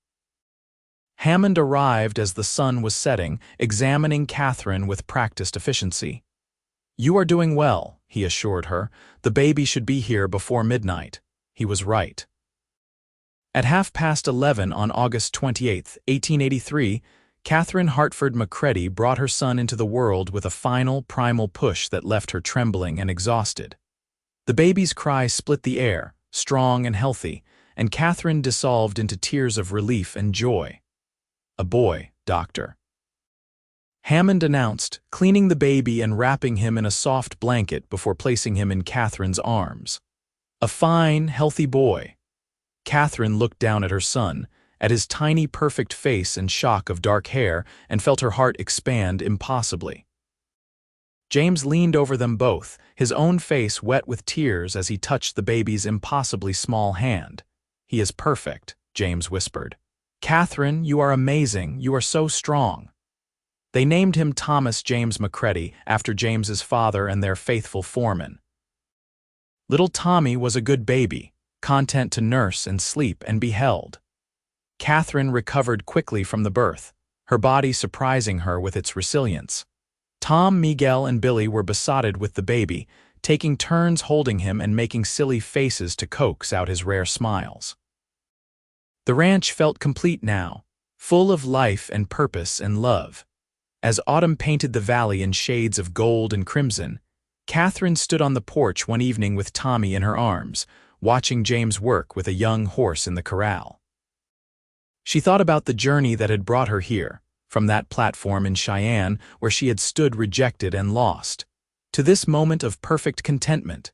Hammond arrived as the sun was setting, examining Catherine with practiced efficiency. "You are doing well," he assured her. "The baby should be here before midnight." He was right. At 11:30 on August 28, 1883, Catherine Hartford McCready brought her son into the world with a final, primal push that left her trembling and exhausted. The baby's cry split the air, strong and healthy, and Catherine dissolved into tears of relief and joy. "A boy, Doctor," Hammond announced, cleaning the baby and wrapping him in a soft blanket before placing him in Catherine's arms. "A fine, healthy boy." Catherine looked down at her son, at his tiny, perfect face and shock of dark hair, and felt her heart expand impossibly. James leaned over them both, his own face wet with tears as he touched the baby's impossibly small hand. "He is perfect," James whispered. "Catherine, you are amazing. You are so strong." They named him Thomas James McCready after James's father and their faithful foreman. Little Tommy was a good baby, content to nurse and sleep and be held. Catherine recovered quickly from the birth, her body surprising her with its resilience. Tom, Miguel, and Billy were besotted with the baby, taking turns holding him and making silly faces to coax out his rare smiles. The ranch felt complete now, full of life and purpose and love. As autumn painted the valley in shades of gold and crimson, Catherine stood on the porch one evening with Tommy in her arms, watching James work with a young horse in the corral. She thought about the journey that had brought her here, from that platform in Cheyenne where she had stood rejected and lost, to this moment of perfect contentment.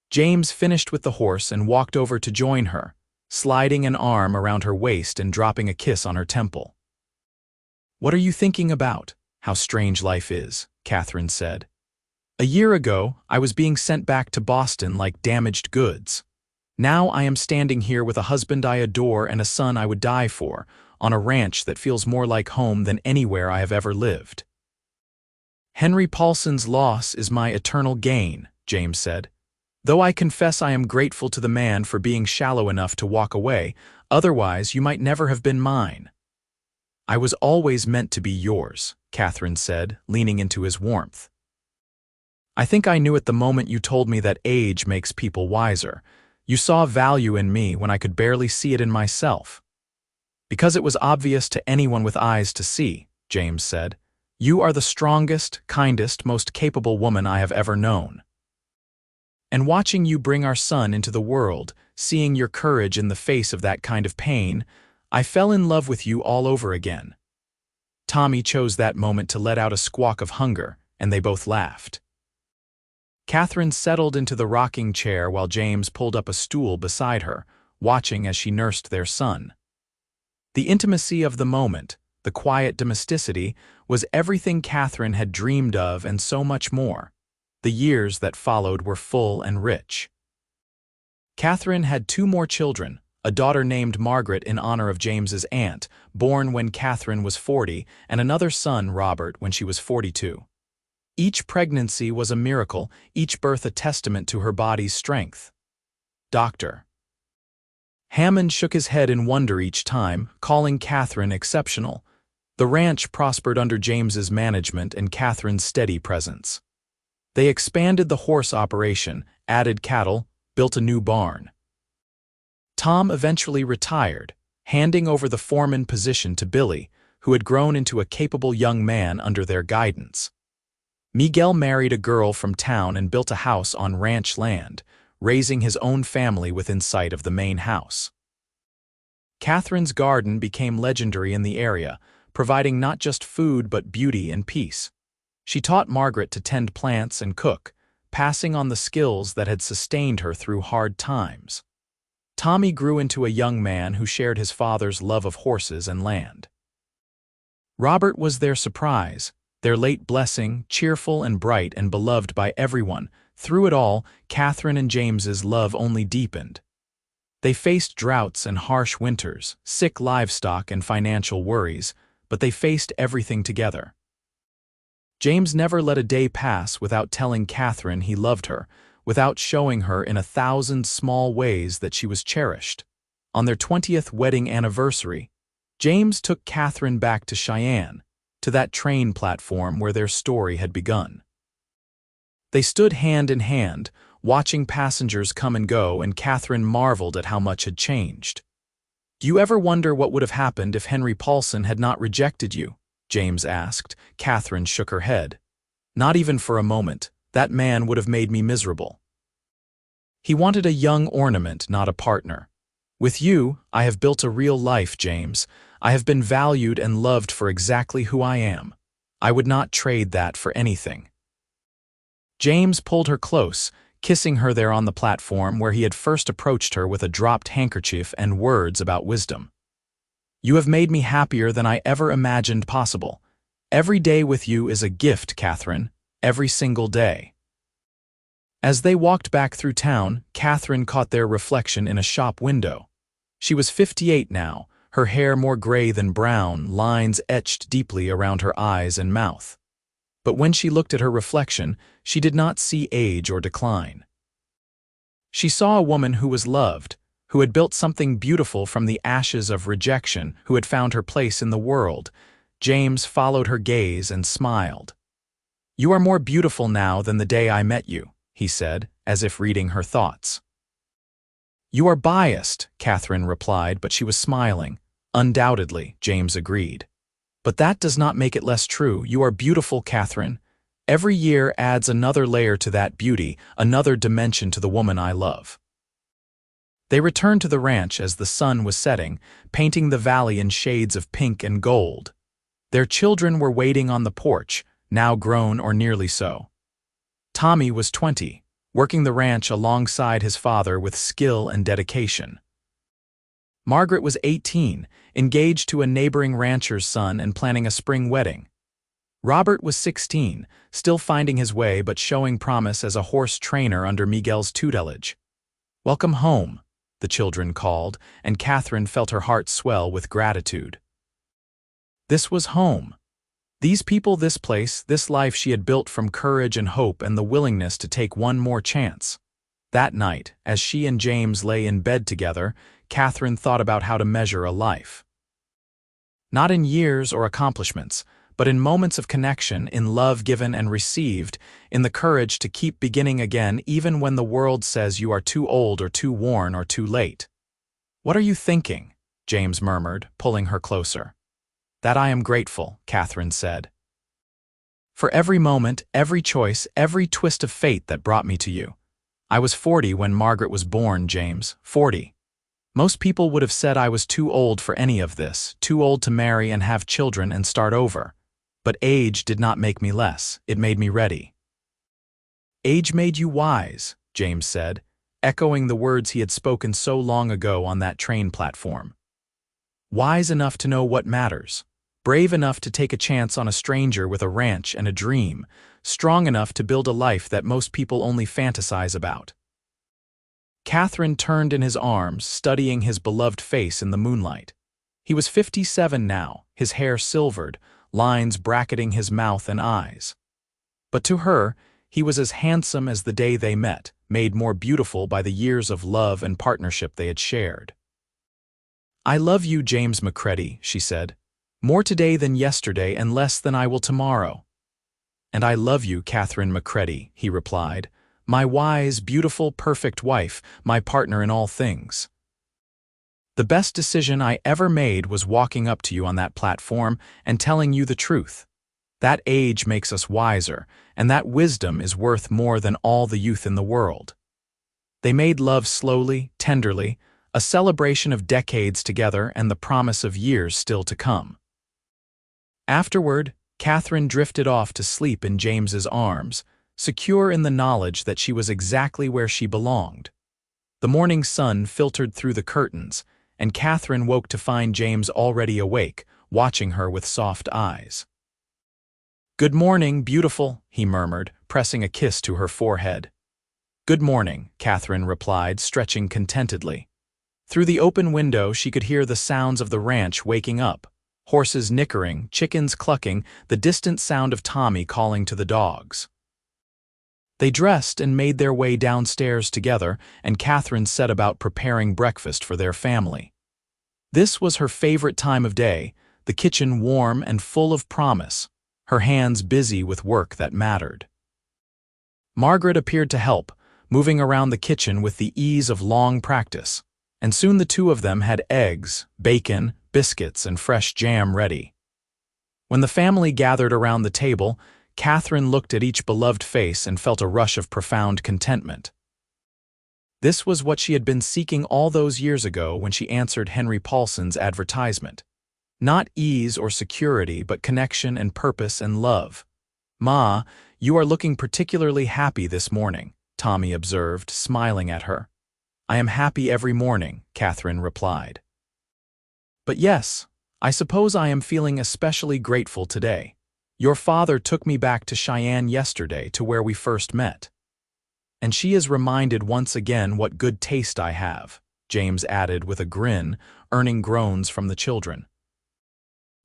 James finished with the horse and walked over to join her, sliding an arm around her waist and dropping a kiss on her temple. "What are you thinking about? How strange life is," Catherine said. "A year ago, I was being sent back to Boston like damaged goods. Now I am standing here with a husband I adore and a son I would die for, on a ranch that feels more like home than anywhere I have ever lived." "Henry Paulson's loss is my eternal gain," James said. "Though I confess I am grateful to the man for being shallow enough to walk away, otherwise you might never have been mine." "I was always meant to be yours," Catherine said, leaning into his warmth. "I think I knew at the moment you told me that age makes people wiser. You saw value in me when I could barely see it in myself." "Because it was obvious to anyone with eyes to see," James said. "You are the strongest, kindest, most capable woman I have ever known. And watching you bring our son into the world, seeing your courage in the face of that kind of pain, I fell in love with you all over again." Tommy chose that moment to let out a squawk of hunger, and they both laughed. Catherine settled into the rocking chair while James pulled up a stool beside her, watching as she nursed their son. The intimacy of the moment, the quiet domesticity, was everything Catherine had dreamed of and so much more. The years that followed were full and rich. Catherine had 2 more children, a daughter named Margaret in honor of James's aunt, born when Catherine was 40, and another son, Robert, when she was 42. Each pregnancy was a miracle, each birth a testament to her body's strength. Dr. Hammond shook his head in wonder each time, calling Catherine exceptional. The ranch prospered under James's management and Catherine's steady presence. They expanded the horse operation, added cattle, built a new barn. Tom eventually retired, handing over the foreman position to Billy, who had grown into a capable young man under their guidance. Miguel married a girl from town and built a house on ranch land, raising his own family within sight of the main house. Catherine's garden became legendary in the area, providing not just food but beauty and peace. She taught Margaret to tend plants and cook, passing on the skills that had sustained her through hard times. Tommy grew into a young man who shared his father's love of horses and land. Robert was their surprise, their late blessing, cheerful and bright and beloved by everyone. Through it all, Catherine and James's love only deepened. They faced droughts and harsh winters, sick livestock and financial worries, but they faced everything together. James never let a day pass without telling Catherine he loved her, without showing her in 1,000 small ways that she was cherished. On their 20th wedding anniversary, James took Catherine back to Cheyenne, to that train platform where their story had begun. They stood hand in hand, watching passengers come and go, and Catherine marveled at how much had changed. "Do you ever wonder what would have happened if Henry Paulson had not rejected you?" James asked. Catherine shook her head. "Not even for a moment. That man would have made me miserable. He wanted a young ornament, not a partner. With you, I have built a real life, James. I have been valued and loved for exactly who I am. I would not trade that for anything." James pulled her close, kissing her there on the platform where he had first approached her with a dropped handkerchief and words about wisdom. "You have made me happier than I ever imagined possible. Every day with you is a gift, Catherine, every single day." As they walked back through town, Catherine caught their reflection in a shop window. She was 58 now, her hair more gray than brown, lines etched deeply around her eyes and mouth. But when she looked at her reflection, she did not see age or decline. She saw a woman who was loved, who had built something beautiful from the ashes of rejection, who had found her place in the world. James followed her gaze and smiled. "You are more beautiful now than the day I met you," he said, as if reading her thoughts. "You are biased," Catherine replied, but she was smiling. "Undoubtedly," James agreed. "But that does not make it less true. You are beautiful, Catherine. Every year adds another layer to that beauty, another dimension to the woman I love." They returned to the ranch as the sun was setting, painting the valley in shades of pink and gold. Their children were waiting on the porch, now grown or nearly so. Tommy was 20, working the ranch alongside his father with skill and dedication. Margaret was 18, engaged to a neighboring rancher's son and planning a spring wedding. Robert was 16, still finding his way but showing promise as a horse trainer under Miguel's tutelage. "Welcome home," the children called, and Catherine felt her heart swell with gratitude. This was home. These people, this place, this life she had built from courage and hope and the willingness to take one more chance. That night, as she and James lay in bed together, Catherine thought about how to measure a life. Not in years or accomplishments, but in moments of connection, in love given and received, in the courage to keep beginning again even when the world says you are too old or too worn or too late. "What are you thinking?" James murmured, pulling her closer. "That I am grateful," Catherine said. "For every moment, every choice, every twist of fate that brought me to you. I was 40 when Margaret was born, James, 40. Most people would have said I was too old for any of this, too old to marry and have children and start over. But age did not make me less, it made me ready." "Age made you wise," James said, echoing the words he had spoken so long ago on that train platform. "Wise enough to know what matters. Brave enough to take a chance on a stranger with a ranch and a dream, strong enough to build a life that most people only fantasize about." Catherine turned in his arms, studying his beloved face in the moonlight. He was 57 now, his hair silvered, lines bracketing his mouth and eyes. But to her, he was as handsome as the day they met, made more beautiful by the years of love and partnership they had shared. "I love you, James McCready," she said. "More today than yesterday and less than I will tomorrow." "And I love you, Catherine McCready," he replied. "My wise, beautiful, perfect wife, my partner in all things. The best decision I ever made was walking up to you on that platform and telling you the truth. That age makes us wiser, and that wisdom is worth more than all the youth in the world." They made love slowly, tenderly, a celebration of decades together and the promise of years still to come. Afterward, Catherine drifted off to sleep in James's arms, secure in the knowledge that she was exactly where she belonged. The morning sun filtered through the curtains, and Catherine woke to find James already awake, watching her with soft eyes. "Good morning, beautiful," he murmured, pressing a kiss to her forehead. "Good morning," Catherine replied, stretching contentedly. Through the open window she could hear the sounds of the ranch waking up. Horses nickering, chickens clucking, the distant sound of Tommy calling to the dogs. They dressed and made their way downstairs together, and Catherine set about preparing breakfast for their family. This was her favorite time of day, the kitchen warm and full of promise, her hands busy with work that mattered. Margaret appeared to help, moving around the kitchen with the ease of long practice, and soon the two of them had eggs, bacon, biscuits, and fresh jam ready. When the family gathered around the table, Catherine looked at each beloved face and felt a rush of profound contentment. This was what she had been seeking all those years ago when she answered Henry Paulson's advertisement. Not ease or security, but connection and purpose and love. "Ma, you are looking particularly happy this morning," Tommy observed, smiling at her. "I am happy every morning," Catherine replied. "But yes, I suppose I am feeling especially grateful today. Your father took me back to Cheyenne yesterday, to where we first met. And she is reminded once again what good taste I have," James added with a grin, earning groans from the children.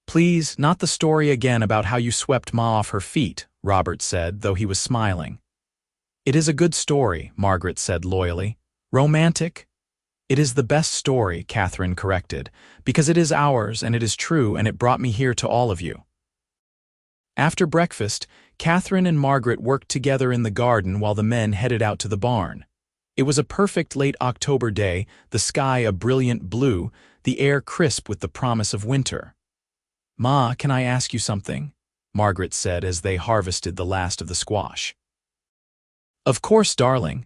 "Please, not the story again about how you swept Ma off her feet," Robert said, though he was smiling. "It is a good story," Margaret said loyally. "Romantic?" "It is the best story," Catherine corrected, "because it is ours and it is true and it brought me here to all of you." After breakfast, Catherine and Margaret worked together in the garden while the men headed out to the barn. It was a perfect late October day, the sky a brilliant blue, the air crisp with the promise of winter. "Ma, can I ask you something?" Margaret said as they harvested the last of the squash. "Of course, darling.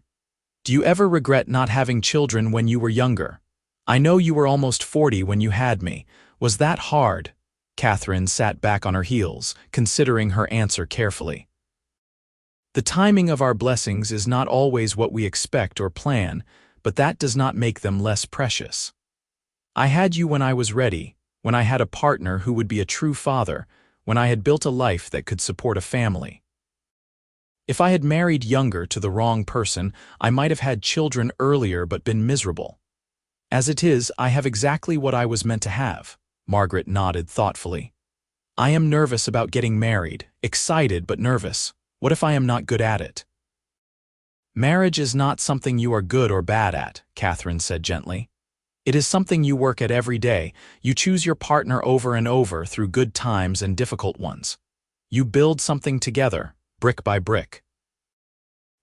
Do you ever regret not having children when you were younger? I know you were almost 40 when you had me. Was that hard?" Catherine sat back on her heels, considering her answer carefully. The timing of our blessings is not always what we expect or plan, but that does not make them less precious. I had you when I was ready, when I had a partner who would be a true father, when I had built a life that could support a family. If I had married younger to the wrong person, I might have had children earlier but been miserable. As it is, I have exactly what I was meant to have. Margaret nodded thoughtfully. I am nervous about getting married, excited but nervous. What if I am not good at it? Marriage is not something you are good or bad at, Catherine said gently. It is something you work at every day. You choose your partner over and over through good times and difficult ones. You build something together, brick by brick.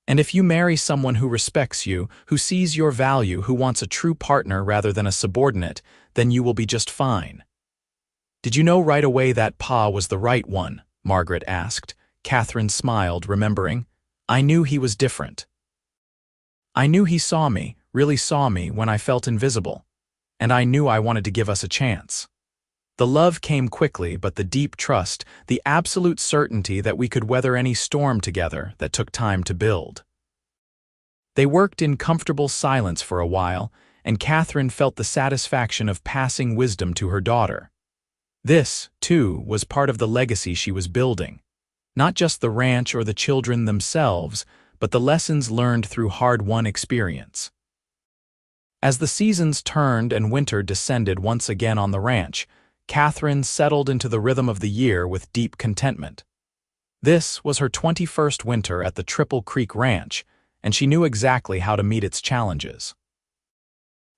And if you marry someone who respects you, who sees your value, who wants a true partner rather than a subordinate, then you will be just fine. Did you know right away that Pa was the right one? Margaret asked. Catherine smiled, remembering. I knew he was different. I knew he saw me, really saw me when I felt invisible. And I knew I wanted to give us a chance. The love came quickly, but the deep trust, the absolute certainty that we could weather any storm together, that took time to build. They worked in comfortable silence for a while, and Catherine felt the satisfaction of passing wisdom to her daughter. This, too, was part of the legacy she was building. Not just the ranch or the children themselves, but the lessons learned through hard-won experience. As the seasons turned and winter descended once again on the ranch, Catherine settled into the rhythm of the year with deep contentment. This was her 21st winter at the Triple Creek Ranch, and she knew exactly how to meet its challenges.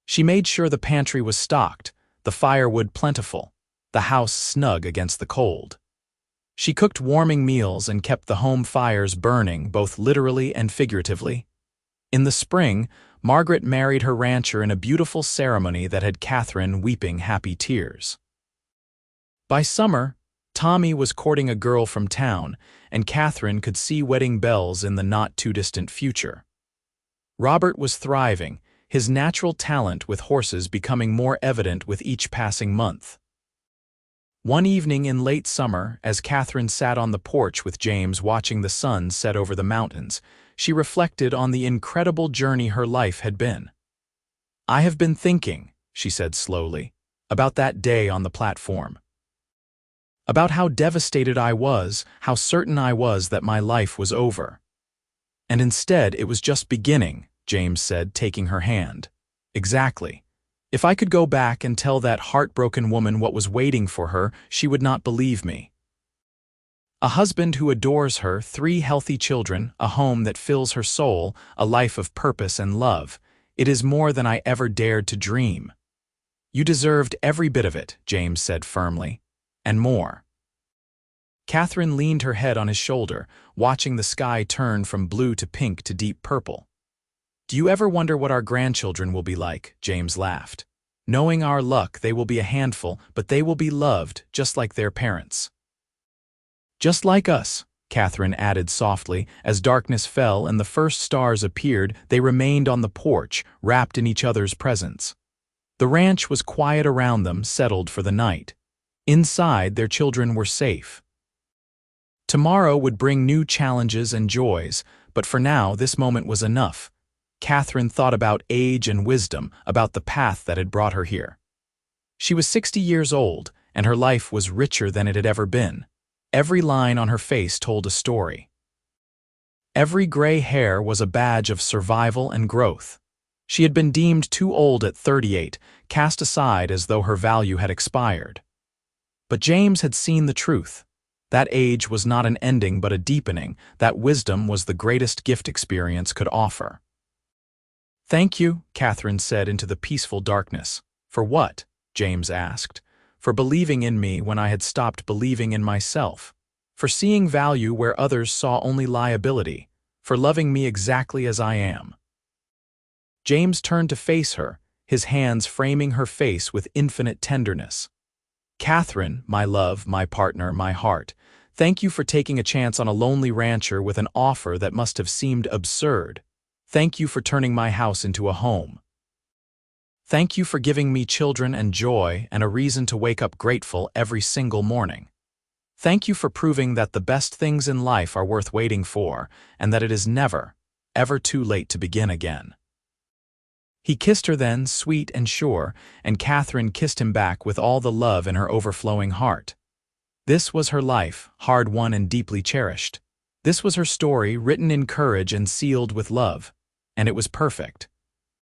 She made sure the pantry was stocked, the firewood plentiful, the house snug against the cold. She cooked warming meals and kept the home fires burning, both literally and figuratively. In the spring, Margaret married her rancher in a beautiful ceremony that had Catherine weeping happy tears. By summer, Tommy was courting a girl from town, and Catherine could see wedding bells in the not-too-distant future. Robert was thriving, his natural talent with horses becoming more evident with each passing month. One evening in late summer, as Catherine sat on the porch with James watching the sun set over the mountains, she reflected on the incredible journey her life had been. I have been thinking, she said slowly, about that day on the platform. About how devastated I was, how certain I was that my life was over. And instead, it was just beginning, James said, taking her hand. Exactly. If I could go back and tell that heartbroken woman what was waiting for her, she would not believe me. A husband who adores her, 3 healthy children, a home that fills her soul, a life of purpose and love. It is more than I ever dared to dream. You deserved every bit of it, James said firmly. And more. Catherine leaned her head on his shoulder, watching the sky turn from blue to pink to deep purple. Do you ever wonder what our grandchildren will be like? James laughed. Knowing our luck, they will be a handful, but they will be loved, just like their parents. Just like us, Catherine added softly. As darkness fell and the first stars appeared, they remained on the porch, wrapped in each other's presence. The ranch was quiet around them, settled for the night. Inside, their children were safe. Tomorrow would bring new challenges and joys, but for now, this moment was enough. Catherine thought about age and wisdom, about the path that had brought her here. She was 60 years old, and her life was richer than it had ever been. Every line on her face told a story. Every gray hair was a badge of survival and growth. She had been deemed too old at 38, cast aside as though her value had expired. But James had seen the truth. That age was not an ending but a deepening, that wisdom was the greatest gift experience could offer. Thank you, Catherine said into the peaceful darkness. For what? James asked. For believing in me when I had stopped believing in myself. For seeing value where others saw only liability. For loving me exactly as I am. James turned to face her, his hands framing her face with infinite tenderness. Catherine, my love, my partner, my heart, thank you for taking a chance on a lonely rancher with an offer that must have seemed absurd. Thank you for turning my house into a home. Thank you for giving me children and joy and a reason to wake up grateful every single morning. Thank you for proving that the best things in life are worth waiting for and that it is never, ever too late to begin again." He kissed her then, sweet and sure, and Catherine kissed him back with all the love in her overflowing heart. This was her life, hard-won and deeply cherished. This was her story, written in courage and sealed with love. And it was perfect.